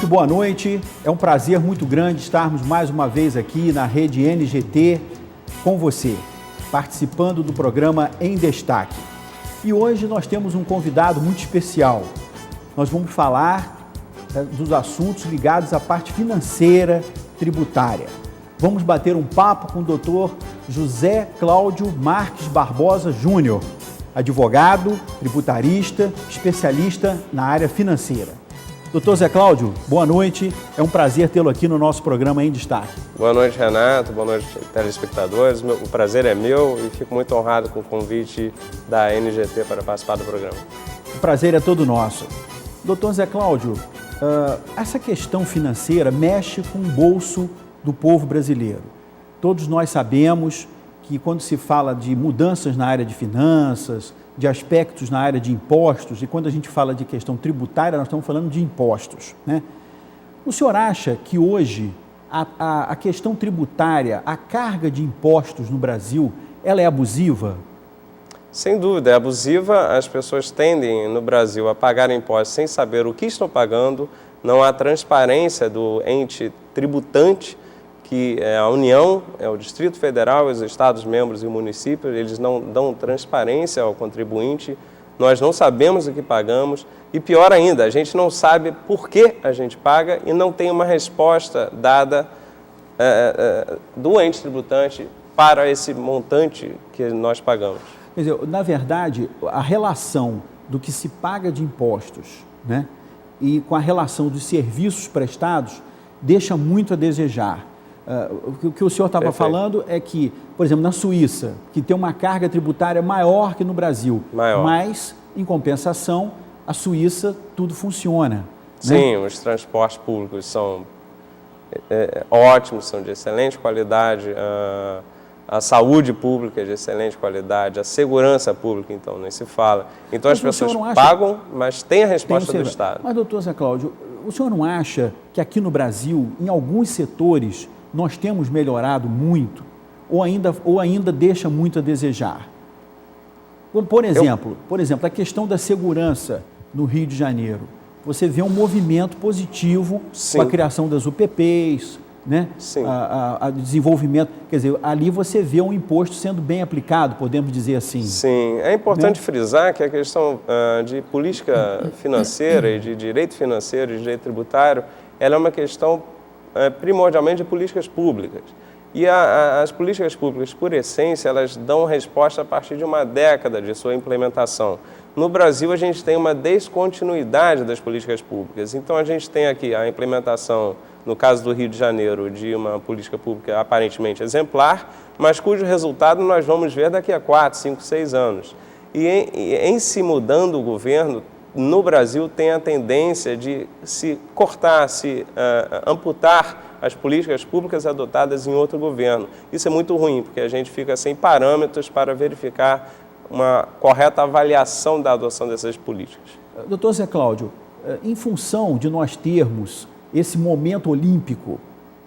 boa noite. É um prazer muito grande estarmos mais uma vez aqui na rede NGT com você, participando do programa Em Destaque. E hoje nós temos um convidado muito especial. Nós vamos falar dos assuntos ligados à parte financeira, tributária. Vamos bater um papo com o Dr. José Cláudio Marques Barbosa Júnior, advogado, tributarista, especialista na área financeira. Doutor Zé Cláudio, boa noite. É um prazer tê-lo aqui no nosso programa Em Destaque. Boa noite, Renato. Boa noite, telespectadores. O prazer é meu e fico muito honrado com o convite da NGT para participar do programa. O prazer é todo nosso. Doutor Zé Cláudio, essa questão financeira mexe com o bolso do povo brasileiro. Todos nós sabemos que quando se fala de mudanças na área de finanças, de aspectos na área de impostos, e quando a gente fala de questão tributária, nós estamos falando de impostos, né? O senhor acha que hoje a questão tributária, a carga de impostos no Brasil, ela é abusiva? Sem dúvida, é abusiva. As pessoas tendem no Brasil a pagar impostos sem saber o que estão pagando, não há transparência do ente tributante, que é a União, é o Distrito Federal, os Estados membros e o município, eles não dão transparência ao contribuinte, nós não sabemos o que pagamos e, pior ainda, a gente não sabe por que a gente paga e não tem uma resposta dada do ente tributante para esse montante que nós pagamos. Quer dizer, na verdade, a relação do que se paga de impostos, né, e com a relação dos serviços prestados deixa muito a desejar. O que o senhor estava falando é que, por exemplo, na Suíça, que tem uma carga tributária maior que no Brasil, mas, em compensação, a Suíça tudo funciona. Sim, né? Os transportes públicos são ótimos, são de excelente qualidade, a saúde pública é de excelente qualidade, a segurança pública, então, nem se fala. Então, as pessoas pagam, mas tem a resposta do Estado. Mas, doutor Zé Cláudio, o senhor não acha que aqui no Brasil, em alguns setores, nós temos melhorado muito ou ainda deixa muito a desejar? Por exemplo, a questão da segurança no Rio de Janeiro. Você vê um movimento positivo com a criação das UPPs, né? A desenvolvimento, quer dizer, ali você vê um imposto sendo bem aplicado, podemos dizer assim. Sim, é importante frisar que a questão de política financeira e de direito financeiro e de direito tributário, ela é uma questão primordialmente de políticas públicas. E as políticas públicas, por essência, elas dão resposta a partir de uma década de sua implementação. No Brasil, a gente tem uma descontinuidade das políticas públicas. Então, a gente tem aqui a implementação, no caso do Rio de Janeiro, de uma política pública aparentemente exemplar, mas cujo resultado nós vamos ver daqui a 4, 5, 6 anos. E em se mudando o governo, no Brasil tem a tendência de se cortar, se amputar as políticas públicas adotadas em outro governo. Isso é muito ruim, porque a gente fica sem parâmetros para verificar uma correta avaliação da adoção dessas políticas. Doutor Zé Cláudio, em função de nós termos esse momento olímpico,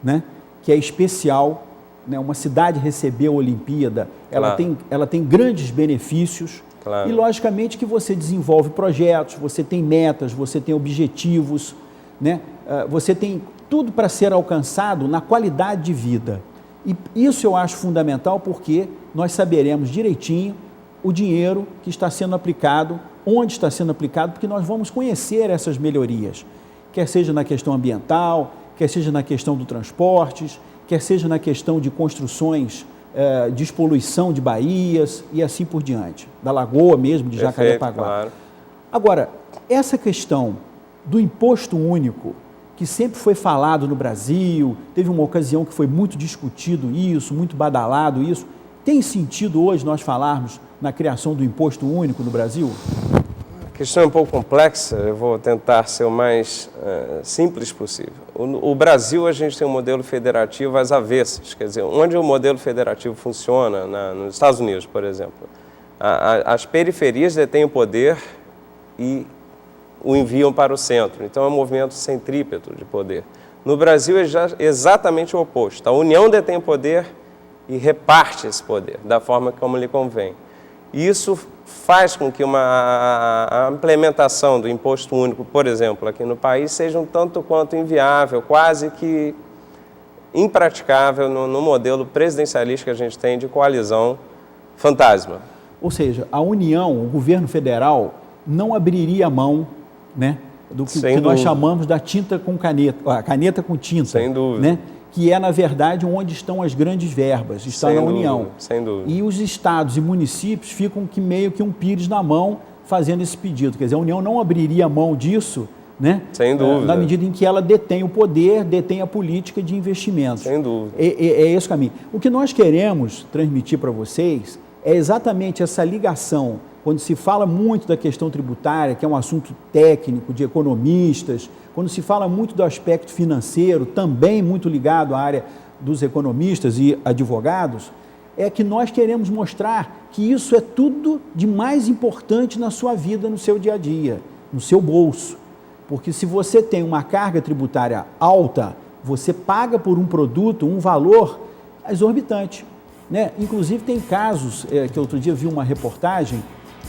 né, que é especial, né, uma cidade recebeu a Olimpíada, ela tem grandes benefícios. Claro. E, logicamente, que você desenvolve projetos, você tem metas, você tem objetivos, né? Você tem tudo para ser alcançado na qualidade de vida. E isso eu acho fundamental porque nós saberemos direitinho o dinheiro que está sendo aplicado, onde está sendo aplicado, porque nós vamos conhecer essas melhorias, quer seja na questão ambiental, quer seja na questão do transportes, quer seja na questão de construções, despoluição de baías e assim por diante, da lagoa mesmo, de Jacarepaguá. Claro. Agora, essa questão do imposto único, que sempre foi falado no Brasil, teve uma ocasião que foi muito discutido isso, muito badalado isso, tem sentido hoje nós falarmos na criação do imposto único no Brasil? A questão é um pouco complexa, eu vou tentar ser o mais simples possível. O Brasil, a gente tem um modelo federativo às avessas, quer dizer, onde o modelo federativo funciona, nos Estados Unidos, por exemplo, as periferias detêm o poder e o enviam para o centro, então é um movimento centrípeto de poder. No Brasil é exatamente o oposto, a União detém o poder e reparte esse poder, da forma como lhe convém. E isso faz com que a implementação do imposto único, por exemplo, aqui no país, seja um tanto quanto inviável, quase que impraticável no modelo presidencialista que a gente tem de coalizão fantasma. Ou seja, a União, o governo federal, não abriria mão, né, do que nós chamamos da tinta com caneta, a caneta com tinta. Sem dúvida. Né, que é, na verdade, onde estão as grandes verbas, está na União. Sem dúvida. E os estados e municípios ficam meio que um pires na mão fazendo esse pedido. Quer dizer, a União não abriria mão disso, né? Sem dúvida. Na medida em que ela detém o poder, detém a política de investimentos. Sem dúvida. É esse o caminho. O que nós queremos transmitir para vocês é exatamente essa ligação, quando se fala muito da questão tributária, que é um assunto técnico, de economistas, quando se fala muito do aspecto financeiro, também muito ligado à área dos economistas e advogados, é que nós queremos mostrar que isso é tudo de mais importante na sua vida, no seu dia a dia, no seu bolso. Porque se você tem uma carga tributária alta, você paga por um produto um valor exorbitante. Né? Inclusive tem casos, que outro dia eu vi uma reportagem,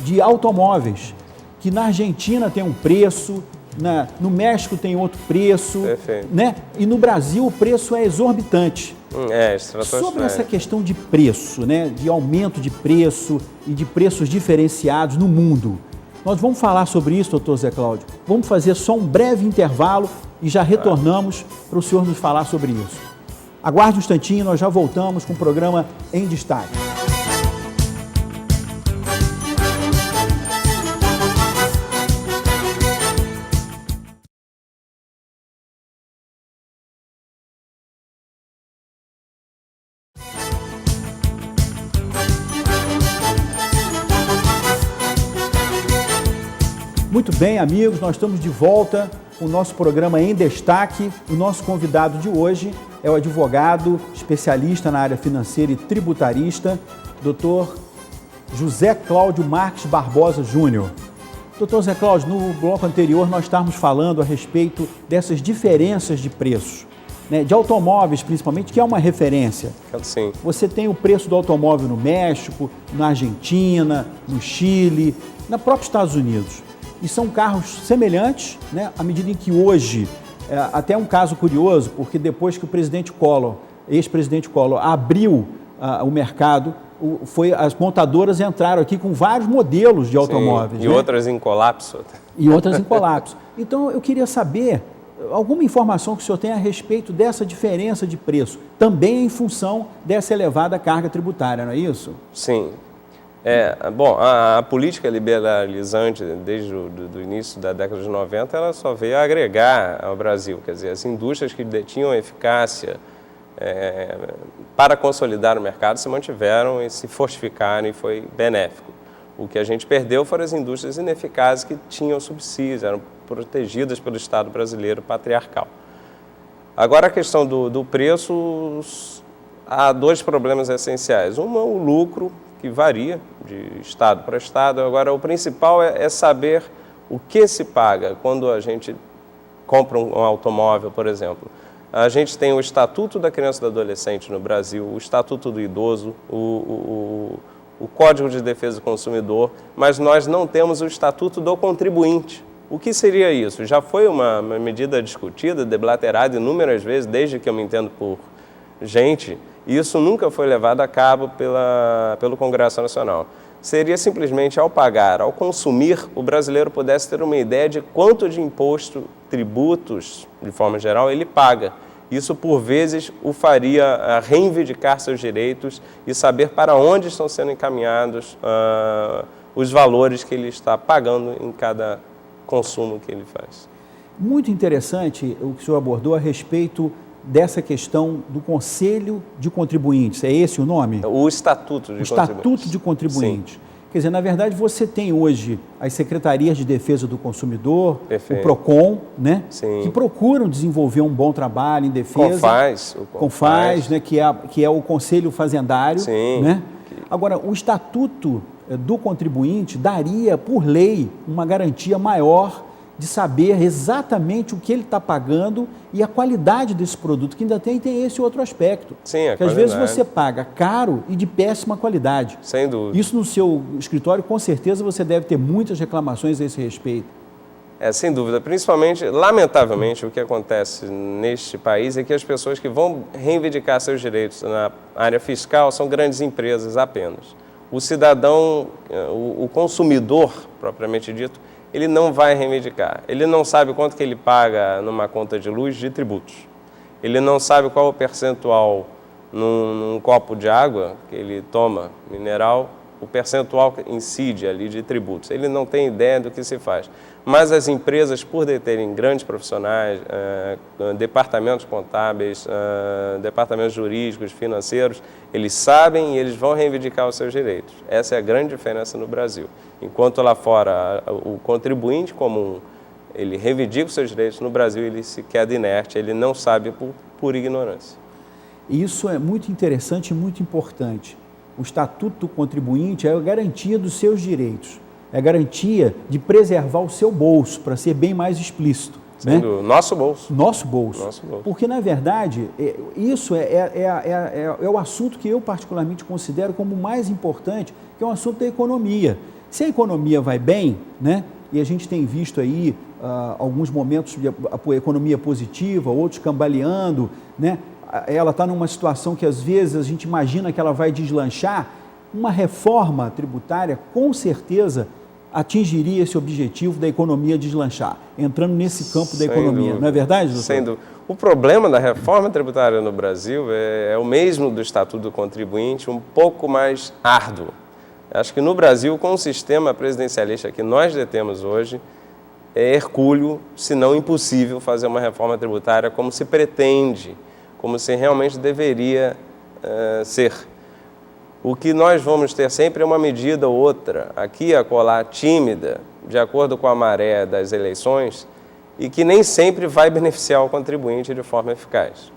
de automóveis, que na Argentina tem um preço, no México tem outro preço, né? E no Brasil o preço é exorbitante. Sobre essa questão de preço, né? De aumento de preço e de preços diferenciados no mundo, nós vamos falar sobre isso, doutor Zé Cláudio. Vamos fazer só um breve intervalo e já retornamos para o senhor nos falar sobre isso. Aguarde um instantinho, nós já voltamos com o programa Em Destaque. Muito bem, amigos, nós estamos de volta com o nosso programa Em Destaque. O nosso convidado de hoje é o advogado especialista na área financeira e tributarista, Dr. José Cláudio Marques Barbosa Júnior. Dr. José Cláudio, no bloco anterior nós estávamos falando a respeito dessas diferenças de preços, né, de automóveis principalmente, que é uma referência. Sim. Você tem o preço do automóvel no México, na Argentina, no Chile, na própria Estados Unidos. E são carros semelhantes, né, à medida em que hoje, até um caso curioso, porque depois que o presidente Collor, ex-presidente Collor, abriu o mercado, as montadoras entraram aqui com vários modelos de automóveis. Sim, e, né? Outras em colapso. E outras em colapso. Então, eu queria saber alguma informação que o senhor tem a respeito dessa diferença de preço, também em função dessa elevada carga tributária, não é isso? Sim. Bom, a política liberalizante, desde o início da década de 90, ela só veio agregar ao Brasil. Quer dizer, as indústrias que detinham eficácia para consolidar o mercado se mantiveram e se fortificaram, e foi benéfico. O que a gente perdeu foram as indústrias ineficazes que tinham subsídios, eram protegidas pelo Estado brasileiro patriarcal. Agora, a questão do preço, há dois problemas essenciais. Um é o lucro, que varia de estado para estado. Agora, o principal é saber o que se paga quando a gente compra um automóvel, por exemplo. A gente tem o Estatuto da Criança e do Adolescente no Brasil, o Estatuto do Idoso, o Código de Defesa do Consumidor, mas nós não temos o Estatuto do Contribuinte. O que seria isso? Já foi uma medida discutida, deblaterada inúmeras vezes, desde que eu me entendo por gente. E isso nunca foi levado a cabo pelo Congresso Nacional. Seria simplesmente, ao pagar, ao consumir, o brasileiro pudesse ter uma ideia de quanto de imposto, tributos, de forma geral, ele paga. Isso, por vezes, o faria reivindicar seus direitos e saber para onde estão sendo encaminhados os valores que ele está pagando em cada consumo que ele faz. Muito interessante o que o senhor abordou a respeito dessa questão do Conselho de Contribuintes. É esse o nome? O Estatuto de Contribuintes. O Estatuto de Contribuintes. Sim. Quer dizer, na verdade, você tem hoje as Secretarias de Defesa do Consumidor, o PROCON, né? Sim. Que procuram desenvolver um bom trabalho em defesa. CONFAZ, né? Que é o Conselho Fazendário. Sim. Né? Agora, o Estatuto do Contribuinte daria, por lei, uma garantia maior de saber exatamente o que ele está pagando e a qualidade desse produto, que ainda tem esse outro aspecto. Sim, a que às vezes você paga caro e de péssima qualidade. Sem dúvida. Isso no seu escritório, com certeza, você deve ter muitas reclamações a esse respeito. Sem dúvida. Principalmente, lamentavelmente, o que acontece neste país é que as pessoas que vão reivindicar seus direitos na área fiscal são grandes empresas apenas. O cidadão, o consumidor, propriamente dito, ele não vai reivindicar. Ele não sabe quanto que ele paga numa conta de luz de tributos. Ele não sabe qual o percentual num copo de água que ele toma, mineral, o percentual que incide ali de tributos. Ele não tem ideia do que se faz. Mas as empresas, por deterem grandes profissionais, departamentos contábeis, departamentos jurídicos, financeiros, eles sabem e eles vão reivindicar os seus direitos. Essa é a grande diferença no Brasil. Enquanto lá fora o contribuinte comum, ele reivindica os seus direitos, no Brasil ele se queda inerte, ele não sabe por ignorância. Isso é muito interessante e muito importante. O Estatuto do Contribuinte é a garantia dos seus direitos, é a garantia de preservar o seu bolso, para ser bem mais explícito. Né? Nosso bolso. Nosso bolso. Nosso bolso. Porque, na verdade, isso é o assunto que eu particularmente considero como o mais importante, que é um assunto da economia. Se a economia vai bem, né, e a gente tem visto aí alguns momentos de economia positiva, outros cambaleando, né, ela está numa situação que às vezes a gente imagina que ela vai deslanchar, uma reforma tributária com certeza atingiria esse objetivo da economia deslanchar, entrando nesse campo da economia. Dúvida. Não é verdade, doutor? Sem dúvida. O problema da reforma tributária no Brasil é o mesmo do Estatuto do Contribuinte, um pouco mais árduo. Acho que no Brasil, com o sistema presidencialista que nós detemos hoje, é hercúleo, se não impossível, fazer uma reforma tributária como se pretende, como se realmente deveria ser. O que nós vamos ter sempre é uma medida ou outra, aqui e acolá, tímida, de acordo com a maré das eleições, e que nem sempre vai beneficiar o contribuinte de forma eficaz.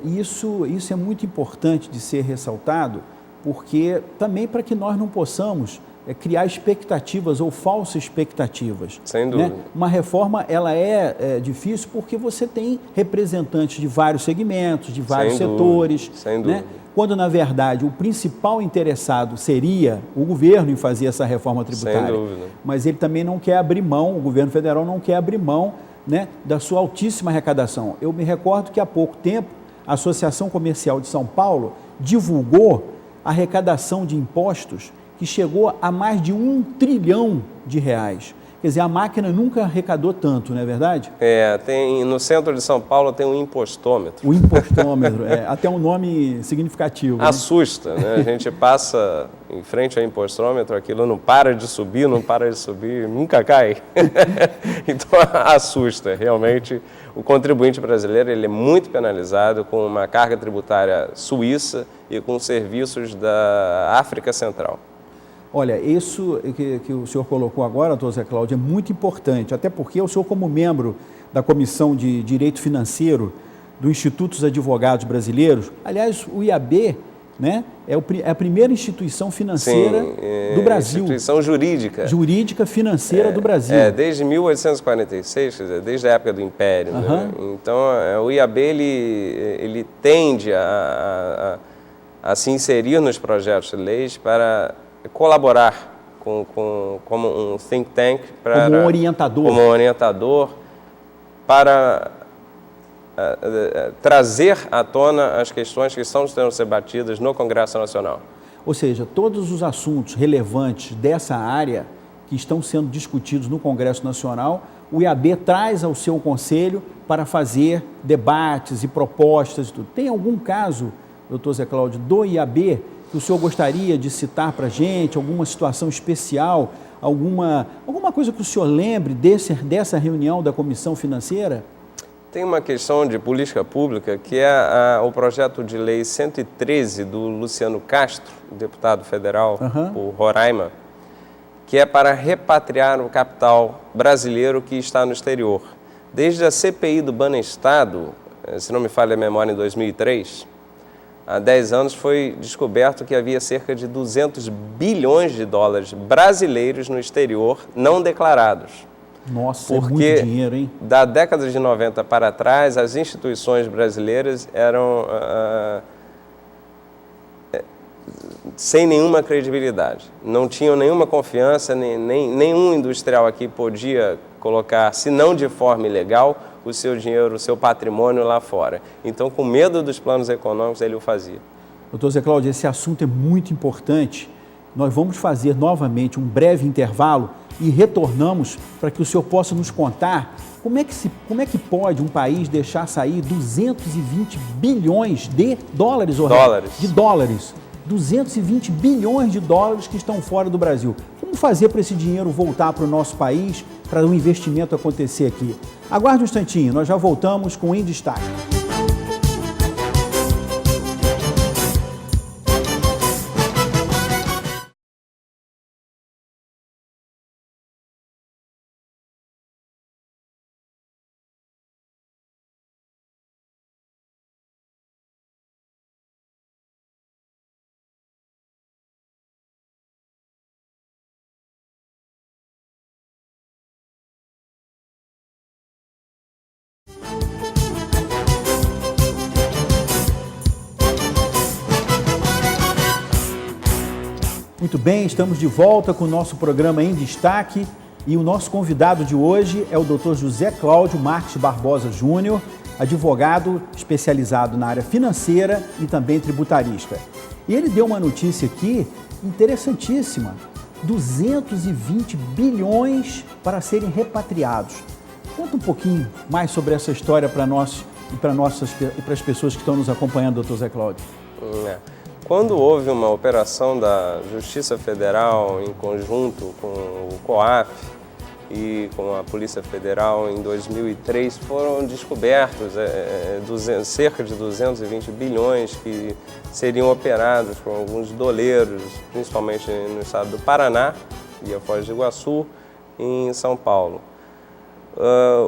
Isso é muito importante de ser ressaltado, porque também para que nós não possamos criar expectativas ou falsas expectativas. Sem dúvida. Né? Uma reforma ela é difícil porque você tem representantes de vários segmentos, de vários setores. Sem dúvida. Né? Quando, na verdade, o principal interessado seria o governo em fazer essa reforma tributária. Sem dúvida. Mas ele também não quer abrir mão, o governo federal não quer abrir mão, né, da sua altíssima arrecadação. Eu me recordo que há pouco tempo a Associação Comercial de São Paulo divulgou a arrecadação de impostos que chegou a mais de R$1 trilhão. Quer dizer, a máquina nunca arrecadou tanto, não é verdade? No centro de São Paulo tem um impostômetro. O impostômetro, até um nome significativo. Assusta, né? A gente passa em frente ao impostômetro, aquilo não para de subir, nunca cai. Então assusta, realmente. O contribuinte brasileiro ele é muito penalizado com uma carga tributária suíça e com serviços da África Central. Olha, isso que o senhor colocou agora, doutor Zé Cláudio, é muito importante, até porque o senhor, como membro da Comissão de Direito Financeiro do Instituto dos Advogados Brasileiros, aliás, o IAB, né, é a primeira instituição financeira do Brasil. Instituição jurídica. Jurídica financeira do Brasil. Desde 1846, quer dizer, desde a época do Império. Né? Então, o IAB ele tende a se inserir nos projetos de leis para colaborar como um think tank, como um orientador para trazer à tona as questões que estão sendo debatidas no Congresso Nacional. Ou seja, todos os assuntos relevantes dessa área que estão sendo discutidos no Congresso Nacional, o IAB traz ao seu conselho para fazer debates e propostas e tudo. Tem algum caso, doutor Zé Cláudio, do IAB que o senhor gostaria de citar para a gente, alguma situação especial, alguma coisa que o senhor lembre dessa reunião da Comissão Financeira? Tem uma questão de política pública que é o projeto de lei 113 do Luciano Castro, deputado federal por Roraima, que é para repatriar o capital brasileiro que está no exterior. Desde a CPI do Banestado, se não me falha a memória, em 2003, há 10 anos foi descoberto que havia cerca de 200 bilhões de dólares brasileiros no exterior não declarados. Nossa, porque é muito dinheiro, hein? Da década de 90 para trás, as instituições brasileiras eram sem nenhuma credibilidade. Não tinham nenhuma confiança, nenhum industrial aqui podia colocar, se não de forma ilegal, o seu dinheiro, o seu patrimônio lá fora. Então, com medo dos planos econômicos, ele o fazia. Doutor Zé Cláudio, esse assunto é muito importante. Nós vamos fazer novamente um breve intervalo e retornamos para que o senhor possa nos contar como é que pode um país deixar sair 220 bilhões de dólares. 220 bilhões de dólares que estão fora do Brasil. Como fazer para esse dinheiro voltar para o nosso país, para o investimento acontecer aqui? Aguarde um instantinho, nós já voltamos com o Em Destaque. Muito bem, estamos de volta com o nosso programa Em Destaque e o nosso convidado de hoje é o Dr. José Cláudio Marques Barbosa Júnior, advogado especializado na área financeira e também tributarista. E ele deu uma notícia aqui interessantíssima, 220 bilhões para serem repatriados. Conta um pouquinho mais sobre essa história para nós e para as pessoas que estão nos acompanhando, Dr. Zé Cláudio. Quando houve uma operação da Justiça Federal em conjunto com o COAF e com a Polícia Federal em 2003, foram descobertos cerca de 220 bilhões que seriam operados por alguns doleiros, principalmente no estado do Paraná e a Foz do Iguaçu e em São Paulo.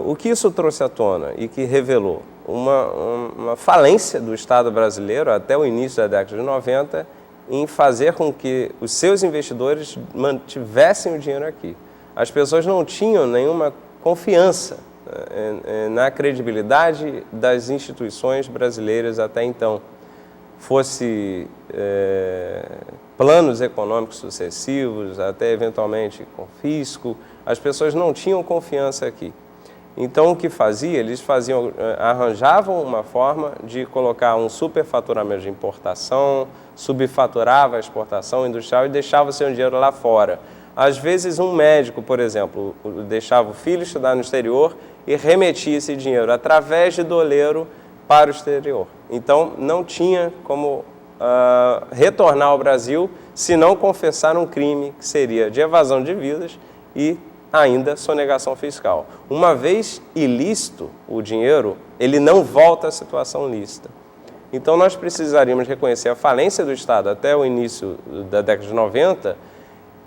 O que isso trouxe à tona e que revelou? Uma falência do Estado brasileiro até o início da década de 90 em fazer com que os seus investidores mantivessem o dinheiro aqui. As pessoas não tinham nenhuma confiança na credibilidade das instituições brasileiras até então. Fosse planos econômicos sucessivos, até eventualmente confisco, as pessoas não tinham confiança aqui. Então, o que fazia? Eles arranjavam uma forma de colocar um superfaturamento de importação, subfaturava a exportação industrial e deixava o seu dinheiro lá fora. Às vezes, um médico, por exemplo, deixava o filho estudar no exterior e remetia esse dinheiro através de doleiro para o exterior. Então, não tinha como retornar ao Brasil se não confessar um crime que seria de evasão de divisas e ainda sonegação fiscal. Uma vez ilícito o dinheiro, ele não volta à situação lícita. Então, nós precisaríamos reconhecer a falência do Estado até o início da década de 90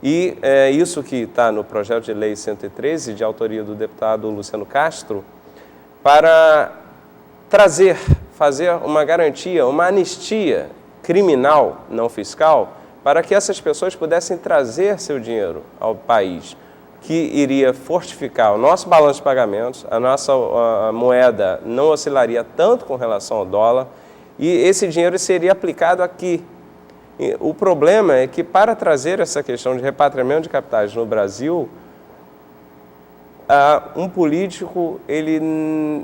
e isso que está no projeto de lei 113, de autoria do deputado Luciano Castro, para fazer uma garantia, uma anistia criminal não fiscal, para que essas pessoas pudessem trazer seu dinheiro ao país, que iria fortificar o nosso balanço de pagamentos, a nossa moeda não oscilaria tanto com relação ao dólar e esse dinheiro seria aplicado aqui. E o problema é que para trazer essa questão de repatriamento de capitais no Brasil, um político ele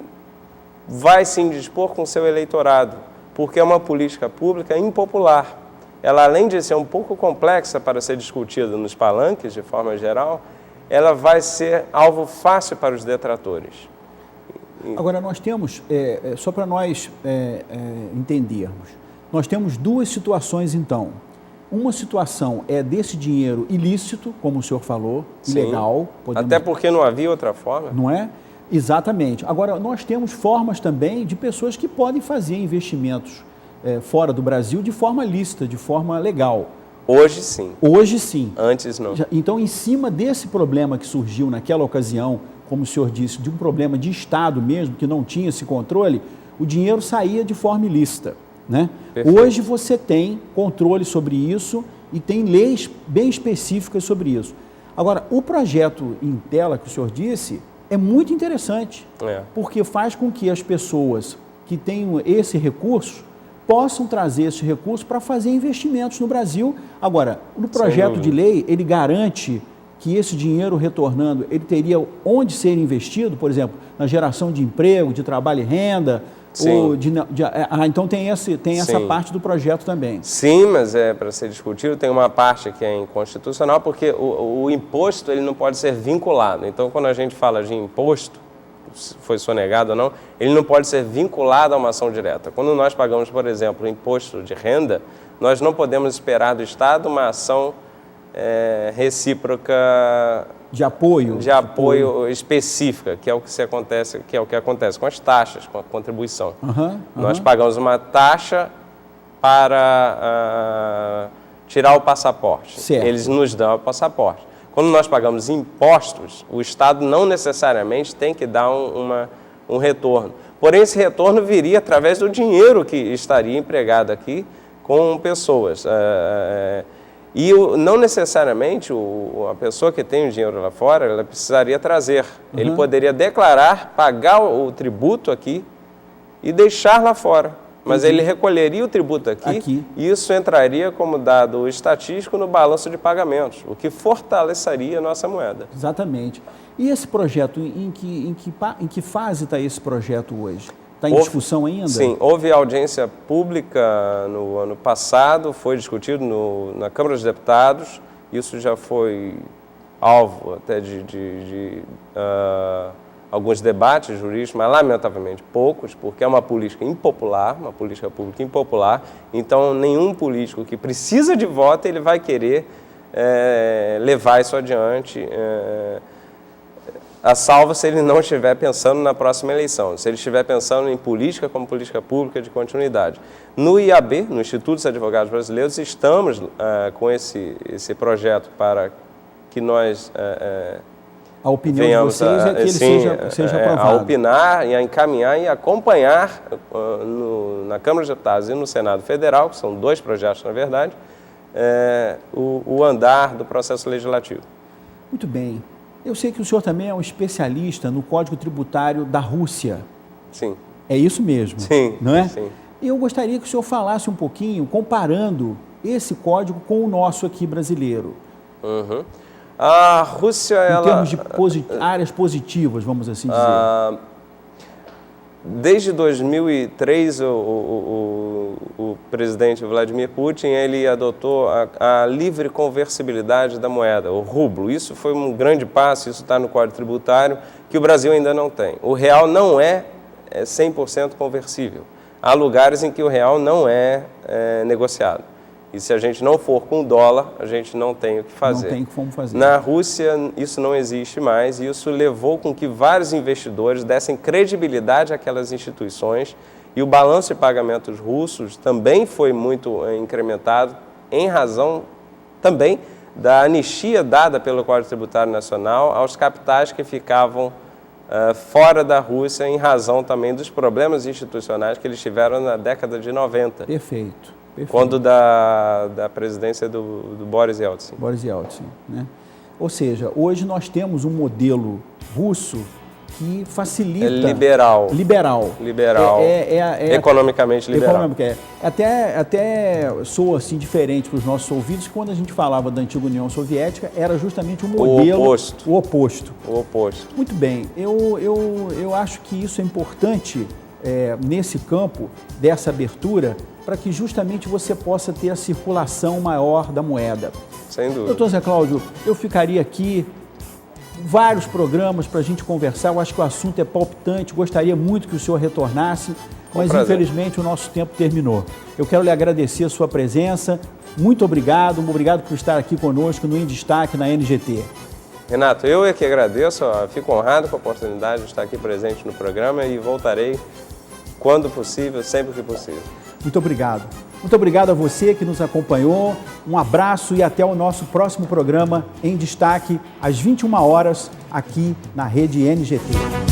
vai se indispor com o seu eleitorado, porque é uma política pública impopular. Ela, além de ser um pouco complexa para ser discutida nos palanques, de forma geral, ela vai ser alvo fácil para os detratores. Agora, nós temos, só para nós entendermos, nós temos duas situações, então. Uma situação é desse dinheiro ilícito, como o senhor falou, ilegal. Até porque não havia outra forma. Não é? Exatamente. Agora, nós temos formas também de pessoas que podem fazer investimentos fora do Brasil de forma lícita, de forma legal. Hoje sim. Hoje sim. Antes não. Então, em cima desse problema que surgiu naquela ocasião, como o senhor disse, de um problema de Estado mesmo, que não tinha esse controle, o dinheiro saía de forma ilícita, né? Hoje você tem controle sobre isso e tem leis bem específicas sobre isso. Agora, o projeto em tela que o senhor disse é muito interessante, porque faz com que as pessoas que tenham esse recurso possam trazer esse recurso para fazer investimentos no Brasil. Agora, no projeto de lei, ele garante que esse dinheiro retornando, ele teria onde ser investido, por exemplo, na geração de emprego, de trabalho e renda, ou então tem essa parte do projeto também. Sim, mas é para ser discutido, tem uma parte que é inconstitucional, porque o imposto ele não pode ser vinculado. Então, quando a gente fala de imposto, se foi sonegado ou não, ele não pode ser vinculado a uma ação direta. Quando nós pagamos, por exemplo, o imposto de renda, nós não podemos esperar do Estado uma ação recíproca de apoio específica, que é o que acontece com as taxas, com a contribuição. Nós pagamos uma taxa para tirar o passaporte. Certo. Eles nos dão o passaporte. Quando nós pagamos impostos, o Estado não necessariamente tem que dar um retorno. Porém, esse retorno viria através do dinheiro que estaria empregado aqui com pessoas. E não necessariamente a pessoa que tem o dinheiro lá fora, ela precisaria trazer. Ele poderia declarar, pagar o tributo aqui e deixar lá fora. Mas ele recolheria o tributo aqui e isso entraria como dado estatístico no balanço de pagamentos, o que fortaleceria a nossa moeda. Exatamente. E esse projeto, em que fase está esse projeto hoje? Está em discussão ainda? Sim, houve audiência pública no ano passado, foi discutido na Câmara dos Deputados, isso já foi alvo até de alguns debates jurídicos, mas lamentavelmente poucos, porque é uma política impopular, uma política pública impopular, então nenhum político que precisa de voto ele vai querer levar isso adiante, a salvo se ele não estiver pensando na próxima eleição, se ele estiver pensando em política como política pública de continuidade. No IAB, no Instituto dos Advogados Brasileiros, estamos com esse projeto para que nós a opinião de vocês é que ele seja aprovado. A opinar e a encaminhar e acompanhar na Câmara dos Deputados e no Senado Federal, que são dois projetos na verdade, o andar do processo legislativo. Muito bem. Eu sei que o senhor também é um especialista no Código Tributário da Rússia. Sim. É isso mesmo? Sim. Não é? Sim. E eu gostaria que o senhor falasse um pouquinho, comparando esse código com o nosso aqui brasileiro. A Rússia, em termos de áreas positivas, vamos assim dizer. Desde 2003, o presidente Vladimir Putin ele adotou a livre conversibilidade da moeda, o rublo. Isso foi um grande passo, isso está no Código Tributário, que o Brasil ainda não tem. O real não é 100% conversível. Há lugares em que o real não é negociado. E se a gente não for com dólar, a gente não tem o que fazer. Não tem como fazer. Na Rússia, isso não existe mais e isso levou com que vários investidores dessem credibilidade àquelas instituições e o balanço de pagamentos russos também foi muito incrementado em razão também da anistia dada pelo Código Tributário Nacional aos capitais que ficavam fora da Rússia em razão também dos problemas institucionais que eles tiveram na década de 90. Perfeito. Quando da presidência do Boris Yeltsin. Boris Yeltsin, né? Ou seja, hoje nós temos um modelo russo que facilita... liberal. Economicamente liberal. Até soa assim diferente para os nossos ouvidos, que quando a gente falava da antiga União Soviética, era justamente o modelo... O oposto. Muito bem. Eu acho que isso é importante nesse campo dessa abertura, para que justamente você possa ter a circulação maior da moeda. Sem dúvida. Doutor Zé Cláudio, eu ficaria aqui vários programas para a gente conversar, eu acho que o assunto é palpitante, gostaria muito que o senhor retornasse, mas infelizmente o nosso tempo terminou. Eu quero lhe agradecer a sua presença, muito obrigado por estar aqui conosco no Em Destaque na NGT. Renato, eu é que agradeço, fico honrado com a oportunidade de estar aqui presente no programa e voltarei quando possível, sempre que possível. Muito obrigado. Muito obrigado a você que nos acompanhou. Um abraço e até o nosso próximo programa Em Destaque, às 21 horas, aqui na Rede NGT.